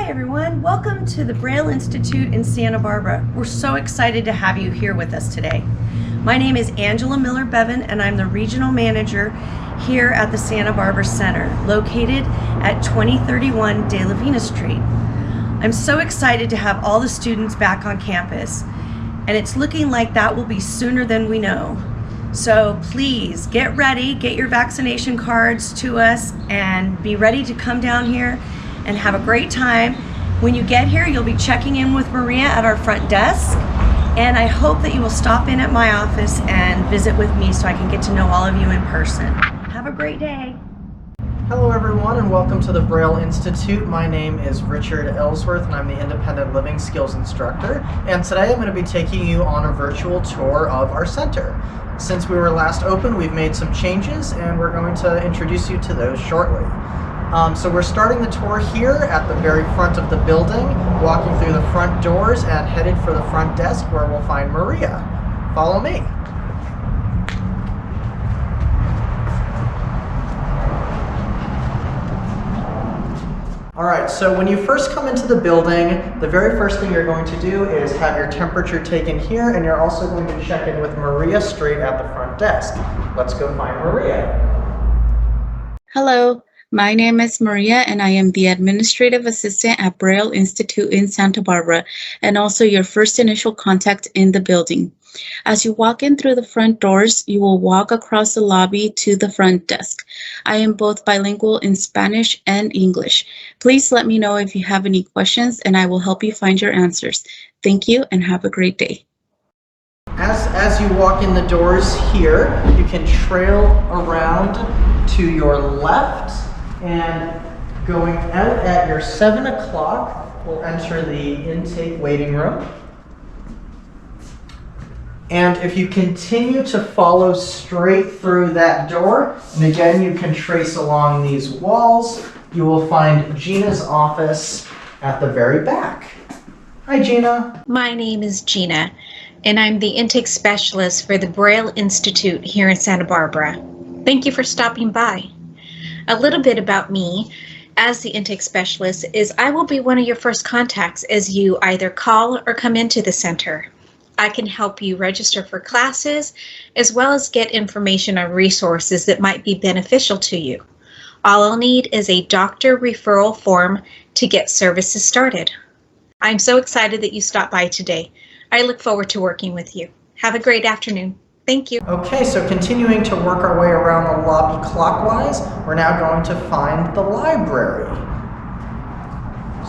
Hi everyone, welcome to the Braille Institute in Santa Barbara. We're so excited to have you here with us today. My name is Angela Miller-Bevan and I'm the Regional Manager here at the Santa Barbara Center, located at 2031 De La Vina Street. I'm so excited to have all the students back on campus, and it's looking like that will be sooner than we know. So please get ready, get your vaccination cards to us, and be ready to come down here and have a great time. When you get here, you'll be checking in with Maria at our front desk, and I hope that you will stop in at my office and visit with me so I can get to know all of you in person. Have a great day. Hello everyone and welcome to the Braille Institute. My name is Richard Ellsworth and I'm the Independent Living Skills Instructor, and today I'm going to be taking you on a virtual tour of our center. Since we were last open, we've made some changes and we're going to introduce you to those shortly. So we're starting the tour here at the very front of the building, walking through the front doors and headed for the front desk where we'll find Maria. Follow me. Alright, so when you first come into the building, the very first thing you're going to do is have your temperature taken here, and you're also going to check in with Maria straight at the front desk. Let's go find Maria. Hello, my name is Maria and I am the Administrative Assistant at Braille Institute in Santa Barbara, and also your first initial contact in the building. As you walk in through the front doors, you will walk across the lobby to the front desk. I am both bilingual in Spanish and English. Please let me know if you have any questions and I will help you find your answers. Thank you and have a great day. As you walk in the doors here, you can trail around to your left, and going out at your 7 o'clock, we'll enter the intake waiting room. And if you continue to follow straight through that door, and again you can trace along these walls, you will find Gina's office at the very back. Hi Gina. My name is Gina, and I'm the intake specialist for the Braille Institute here in Santa Barbara. Thank you for stopping by. A little bit about me as the intake specialist is I will be one of your first contacts as you either call or come into the center. I can help you register for classes as well as get information on resources that might be beneficial to you. All I'll need is a doctor referral form to get services started. I'm so excited that you stopped by today. I look forward to working with you. Have a great afternoon. Thank you. Okay, so continuing to work our way around the lobby clockwise, we're now going to find the library.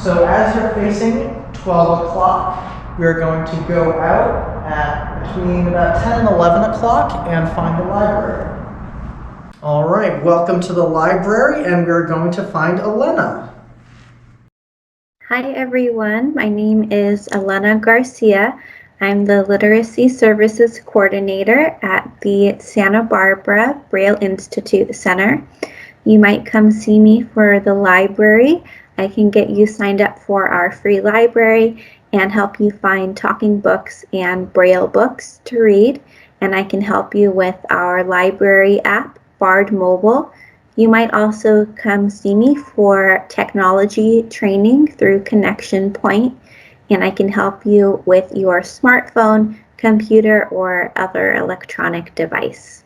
So as you're facing 12 o'clock, we're going to go out at between about 10 and 11 o'clock and find the library. All right, welcome to the library, and we're going to find Elena. Hi everyone, my name is Elena Garcia. I'm the Literacy Services Coordinator at the Santa Barbara Braille Institute Center. You might come see me for the library. I can get you signed up for our free library and help you find talking books and Braille books to read. And I can help you with our library app, Bard Mobile. You might also come see me for technology training through Connection Point, and I can help you with your smartphone, computer, or other electronic device.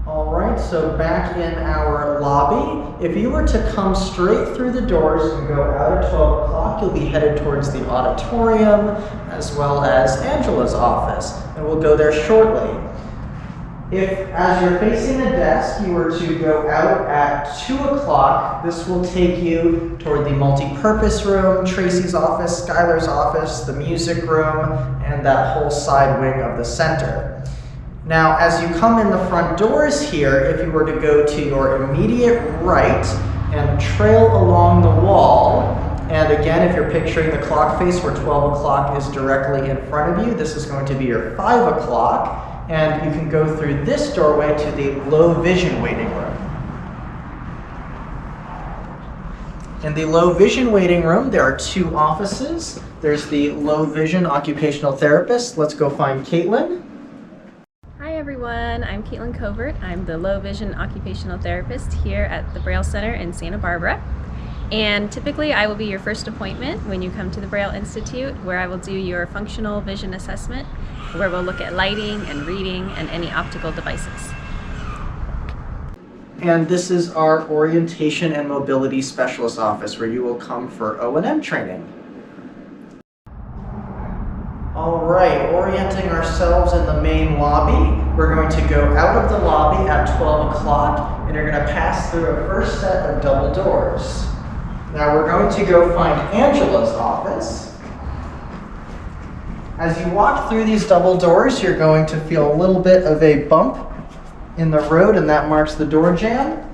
All right, so back in our lobby, if you were to come straight through the doors and go out at 12 o'clock, you'll be headed towards the auditorium as well as Angela's office, and we'll go there shortly. If, as you're facing a desk, you were to go out at 2 o'clock, this will take you toward the multi-purpose room, Tracy's office, Skylar's office, the music room, and that whole side wing of the center. Now, as you come in the front doors here, if you were to go to your immediate right and trail along the wall, and again, if you're picturing the clock face where 12 o'clock is directly in front of you, this is going to be your 5 o'clock. And you can go through this doorway to the low vision waiting room. In the low vision waiting room, there are 2 offices. There's the low vision occupational therapist. Let's go find Caitlin. Hi everyone, I'm Caitlin Covert. I'm the low vision occupational therapist here at the Braille Center in Santa Barbara. And typically I will be your first appointment when you come to the Braille Institute, where I will do your functional vision assessment, where we'll look at lighting and reading and any optical devices. And this is our Orientation and Mobility Specialist office, where you will come for O&M training. All right, orienting ourselves in the main lobby. We're going to go out of the lobby at 12 o'clock, and you're going to pass through a first set of double doors. Now we're going to go find Angela's office. As you walk through these double doors, you're going to feel a little bit of a bump in the road, and that marks the door jamb.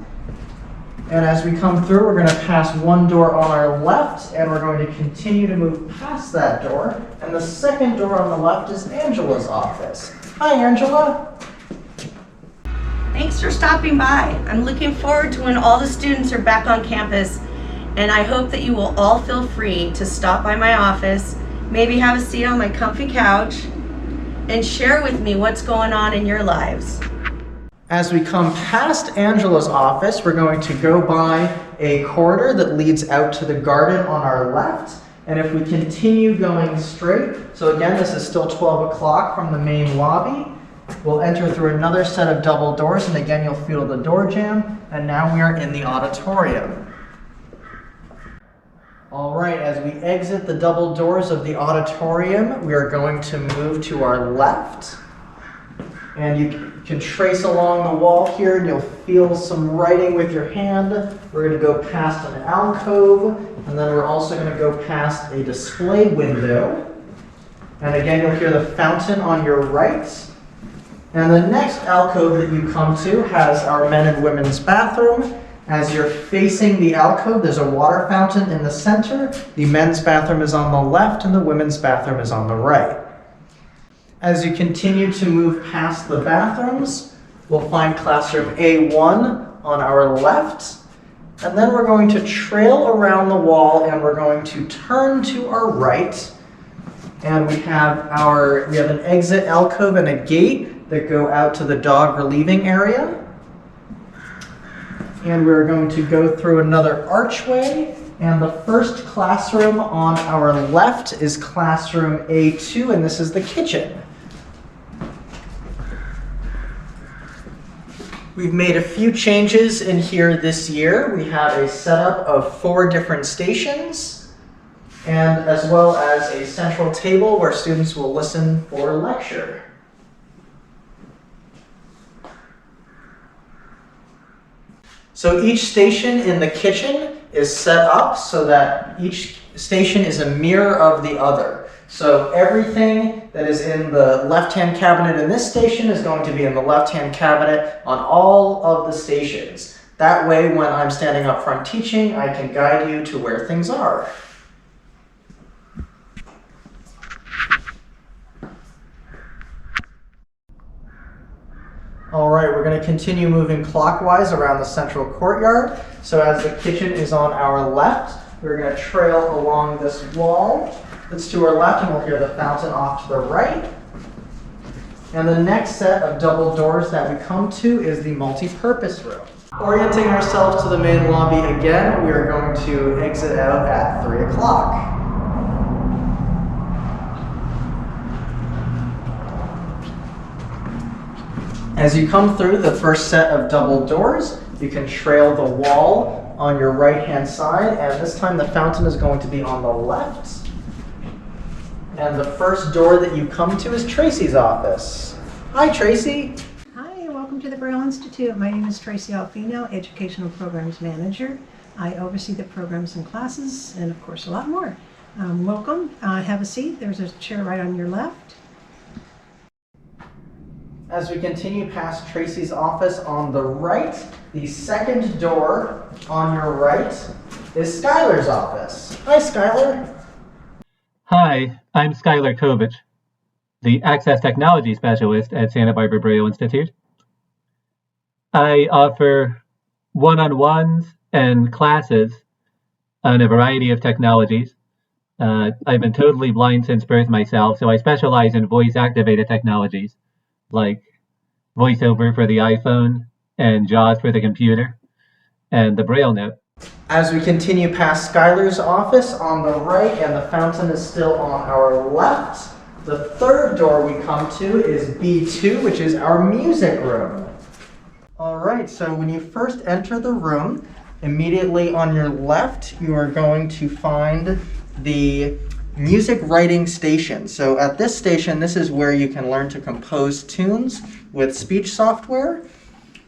And as we come through, we're going to pass one door on our left, and we're going to continue to move past that door. And the second door on the left is Angela's office. Hi, Angela. Thanks for stopping by. I'm looking forward to when all the students are back on campus, and I hope that you will all feel free to stop by my office, maybe have a seat on my comfy couch, and share with me what's going on in your lives. As we come past Angela's office, we're going to go by a corridor that leads out to the garden on our left. And if we continue going straight, so again, this is still 12 o'clock from the main lobby, we'll enter through another set of double doors, and again, you'll feel the door jamb, and now we are in the auditorium. All right, as we exit the double doors of the auditorium, we are going to move to our left. And you can trace along the wall here, and you'll feel some writing with your hand. We're going to go past an alcove, and then we're also going to go past a display window. And again, you'll hear the fountain on your right. And the next alcove that you come to has our men and women's bathroom. As you're facing the alcove, there's a water fountain in the center. The men's bathroom is on the left, and the women's bathroom is on the right. As you continue to move past the bathrooms, we'll find classroom A1 on our left, and then we're going to trail around the wall, and we're going to turn to our right, and we have an exit alcove and a gate that go out to the dog relieving area. And we're going to go through another archway, and the first classroom on our left is classroom A2, and this is the kitchen. We've made a few changes in here this year. We have a setup of 4 different stations, and as well as a central table where students will listen for lecture. So each station in the kitchen is set up so that each station is a mirror of the other. So everything that is in the left-hand cabinet in this station is going to be in the left-hand cabinet on all of the stations. That way, when I'm standing up front teaching, I can guide you to where things are. All right, we're going to continue moving clockwise around the central courtyard. So as the kitchen is on our left, we're going to trail along this wall that's to our left, and we'll hear the fountain off to the right. And the next set of double doors that we come to is the multi-purpose room. Orienting ourselves to the main lobby again, we are going to exit out at 3 o'clock. As you come through the first set of double doors, you can trail the wall on your right-hand side, and this time the fountain is going to be on the left. And the first door that you come to is Tracy's office. Hi, Tracy. Hi, and welcome to the Braille Institute. My name is Tracy Alfino, Educational Programs Manager. I oversee the programs and classes, and of course a lot more. Welcome. Have a seat. There's a chair right on your left. As we continue past Tracy's office on the right, the second door on your right is Skylar's office. Hi, Skylar. Hi, I'm Skylar Kovich, the Access Technology Specialist at Santa Barbara Braille Institute. I offer one-on-ones and classes on a variety of technologies. I've been totally blind since birth myself, so I specialize in voice-activated technologies like VoiceOver for the iPhone and JAWS for the computer and the Braille Note. As we continue past Skylar's office on the right, and the fountain is still on our left, the third door we come to is B2, which is our music room. All right, so when you first enter the room, immediately on your left, you are going to find the music writing station. So at this station, this is where you can learn to compose tunes with speech software.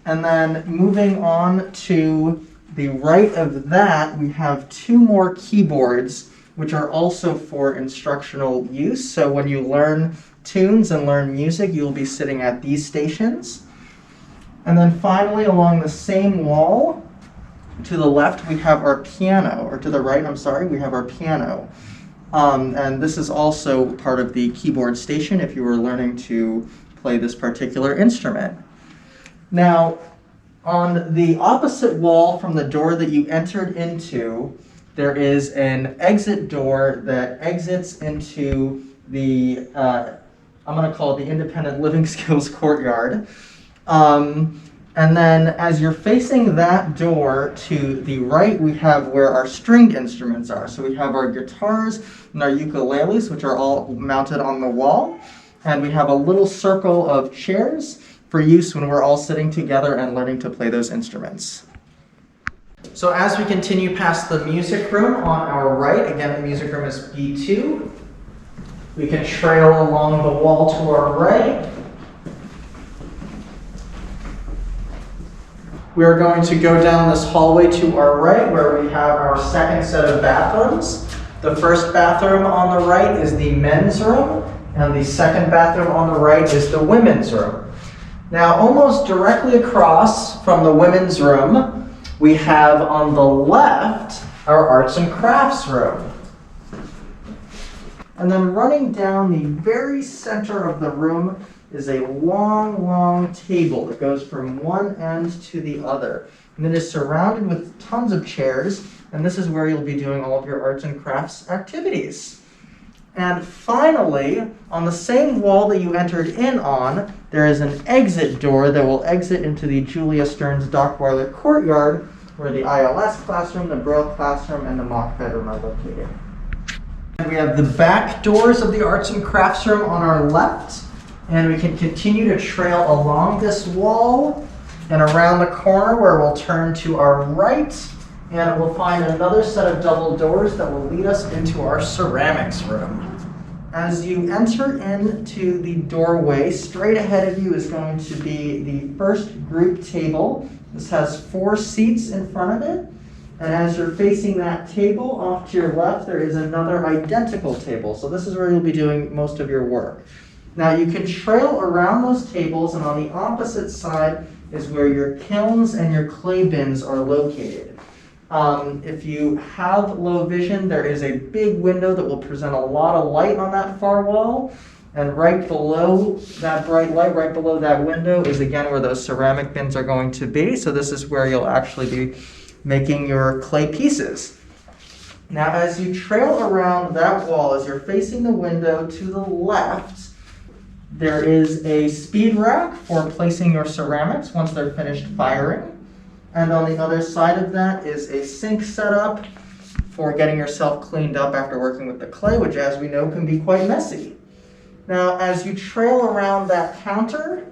And then moving on to the right of that, we have 2 more keyboards, which are also for instructional use. So when you learn tunes and learn music, you'll be sitting at these stations. And then finally, along the same wall, to the left, we have our piano, or to the right, I'm sorry, we have our piano. And this is also part of the keyboard station if you were learning to play this particular instrument. Now, on the opposite wall from the door that you entered into, there is an exit door that exits into the, I'm going to call it the Independent Living Skills Courtyard. And then as you're facing that door to the right, we have where our stringed instruments are. So we have our guitars and our ukuleles, which are all mounted on the wall. And we have a little circle of chairs for use when we're all sitting together and learning to play those instruments. So as we continue past the music room on our right, again, the music room is B2. We can trail along the wall to our right. We are going to go down this hallway to our right where we have our second set of bathrooms. The first bathroom on the right is the men's room, and the second bathroom on the right is the women's room. Now, almost directly across from the women's room, we have on the left our arts and crafts room. And then running down the very center of the room is a long, long table that goes from one end to the other. And it is surrounded with tons of chairs, and this is where you'll be doing all of your arts and crafts activities. And finally, on the same wall that you entered in on, there is an exit door that will exit into the Julia Stearns Dockweiler Courtyard, where the ILS classroom, the Braille classroom, and the mock bedroom are located. And we have the back doors of the arts and crafts room on our left, and we can continue to trail along this wall and around the corner where we'll turn to our right, and we'll find another set of double doors that will lead us into our ceramics room. As you enter into the doorway, straight ahead of you is going to be the first group table. This has 4 seats in front of it. And as you're facing that table, off to your left, there is another identical table. So this is where you'll be doing most of your work. Now you can trail around those tables, and on the opposite side is where your kilns and your clay bins are located. If you have low vision, there is a big window that will present a lot of light on that far wall. And right below that bright light, right below that window, is again where those ceramic bins are going to be. So this is where you'll actually be making your clay pieces. Now as you trail around that wall, as you're facing the window to the left, there is a speed rack for placing your ceramics once they're finished firing. And on the other side of that is a sink setup for getting yourself cleaned up after working with the clay, which as we know can be quite messy. Now as you trail around that counter,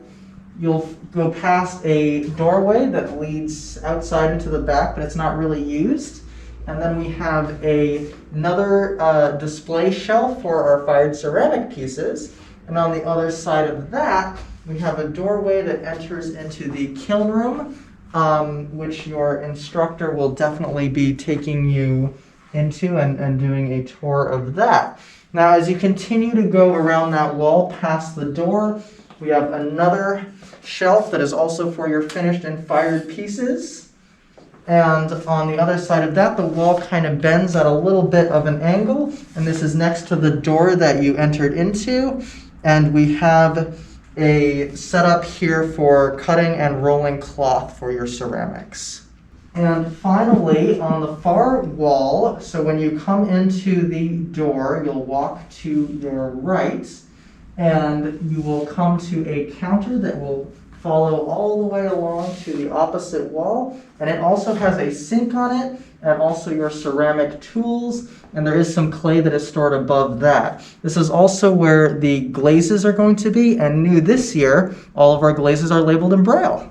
you'll go past a doorway that leads outside into the back, but it's not really used. And then we have another display shelf for our fired ceramic pieces. And on the other side of that, we have a doorway that enters into the kiln room, which your instructor will definitely be taking you into and doing a tour of that. Now, as you continue to go around that wall past the door, we have another shelf that is also for your finished and fired pieces. And on the other side of that, the wall kind of bends at a little bit of an angle. And this is next to the door that you entered into. And we have a setup here for cutting and rolling cloth for your ceramics. And finally, on the far wall, so when you come into the door, you'll walk to your right, and you will come to a counter that will follow all the way along to the opposite wall, and it also has a sink on it and also your ceramic tools, and there is some clay that is stored above that. This is also where the glazes are going to be, and new this year, all of our glazes are labeled in Braille.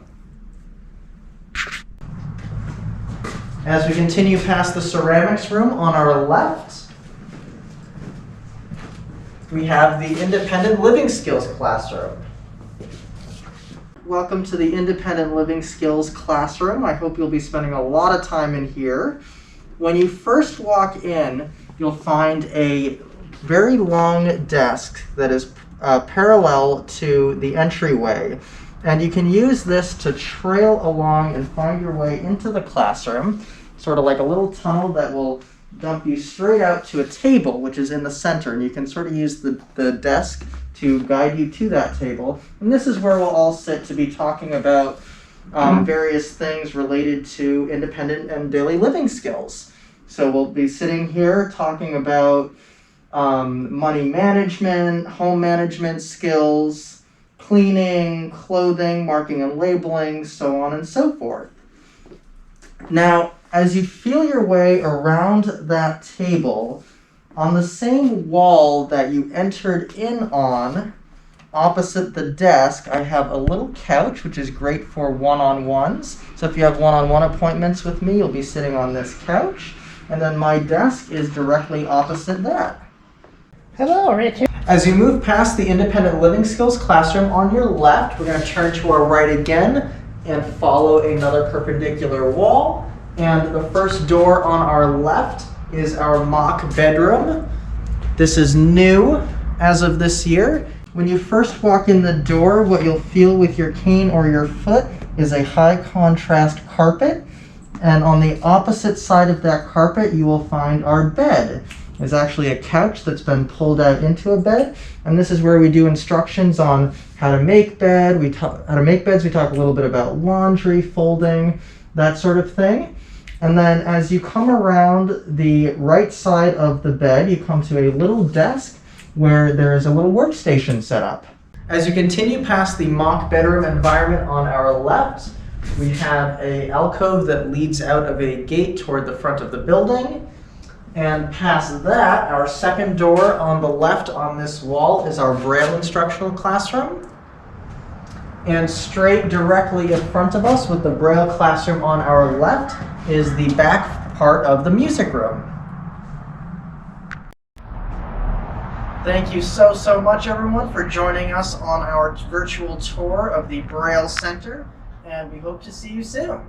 As we continue past the ceramics room on our left, we have the independent living skills classroom. Welcome to the Independent Living Skills classroom. I hope you'll be spending a lot of time in here. When you first walk in, you'll find a very long desk that is parallel to the entryway. And you can use this to trail along and find your way into the classroom, sort of like a little tunnel that will dump you straight out to a table, which is in the center. And you can sort of use the desk to guide you to that table. And this is where we'll all sit to be talking about various things related to independent and daily living skills. So we'll be sitting here talking about money management, home management skills, cleaning, clothing, marking and labeling, so on and so forth. Now, as you feel your way around that table, on the same wall that you entered in on, opposite the desk, I have a little couch, which is great for one-on-ones. So if you have one-on-one appointments with me, you'll be sitting on this couch. And then my desk is directly opposite that. Hello, Richard. As you move past the Independent Living Skills classroom on your left, we're going to turn to our right again and follow another perpendicular wall. And the first door on our left is our mock bedroom. This is new as of this year. When you first walk in the door, what you'll feel with your cane or your foot is a high contrast carpet. And on the opposite side of that carpet, you will find our bed. There's actually a couch that's been pulled out into a bed. And this is where we do instructions on how to make beds. We talk a little bit about laundry, folding, that sort of thing. And then as you come around the right side of the bed, you come to a little desk where there is a little workstation set up. As you continue past the mock bedroom environment on our left, we have an alcove that leads out of a gate toward the front of the building. And past that, our second door on the left on this wall is our Braille instructional classroom. And straight directly in front of us with the Braille classroom on our left is the back part of the music room. Thank you so much, everyone, for joining us on our virtual tour of the Braille Center, and we hope to see you soon.